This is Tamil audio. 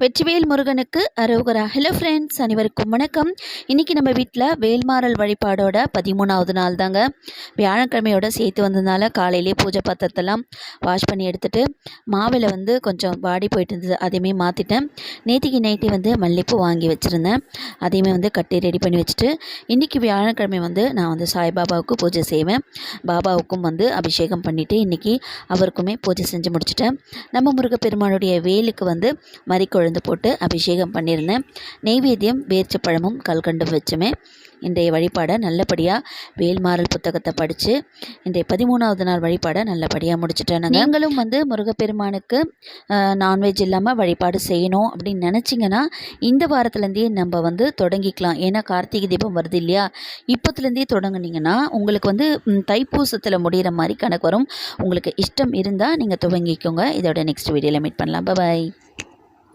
வெற்றிவேல் முருகனுக்கு அரோகரா. ஹலோ ஃப்ரெண்ட்ஸ், அனைவருக்கும் வணக்கம். இன்றைக்கி நம்ம வீட்டில் வேல்மாறல் வழிபாடோட 13வது நாள் தாங்க. வியாழக்கிழமையோட சேர்த்து வந்ததுனால காலையிலே பூஜை பாத்திரத்தெல்லாம் வாஷ் பண்ணி எடுத்துகிட்டு மாவில் கொஞ்சம் வாடி போயிட்டு இருந்தது, அதையுமே மாற்றிட்டேன். நேற்றுக்கு நைட்டே மல்லிகைப்பூ வாங்கி வச்சுருந்தேன், அதையுமே கட்டி ரெடி பண்ணி வச்சுட்டு இன்றைக்கி வியாழக்கிழமை நான் சாய்பாபாவுக்கு பூஜை செய்வேன். பாபாவுக்கும் அபிஷேகம் பண்ணிவிட்டு இன்றைக்கி அவருக்குமே பூஜை செஞ்சு முடிச்சுட்டேன். நம்ம முருகப்பெருமானுடைய வேலுக்கு மறிக்கொழுந்து போட்டு அபிஷேகம் பண்ணியிருந்தேன். நெய்வேத்தியம் பேரிச்சப்பழமும் கல்கண்டும் வச்சுமே இன்றைய வழிபாடை நல்லபடியாக வேல்மாறல் புத்தகத்தை படித்து இன்றைய 13வது நாள் வழிபாடை நல்லபடியாக முடிச்சுட்டேன். நீங்களும் முருகப்பெருமானுக்கு நான்வெஜ் இல்லாமல் வழிபாடு செய்யணும் அப்படின்னு நினச்சிங்கன்னா இந்த வாரத்துலேருந்தே நம்ம தொடங்கிக்கலாம். ஏன்னா கார்த்திகை தீபம் வருது இல்லையா, இப்போத்துலேருந்தே தொடங்குனீங்கன்னா உங்களுக்கு தைப்பூசத்தில் முடிகிற மாதிரி கணக்கு வரும். உங்களுக்கு இஷ்டம் இருந்தால் நீங்கள் துவங்கிக்கோங்க. இதோட நெக்ஸ்ட் வீடியோவில் மீட் பண்ணலாம். பாய்.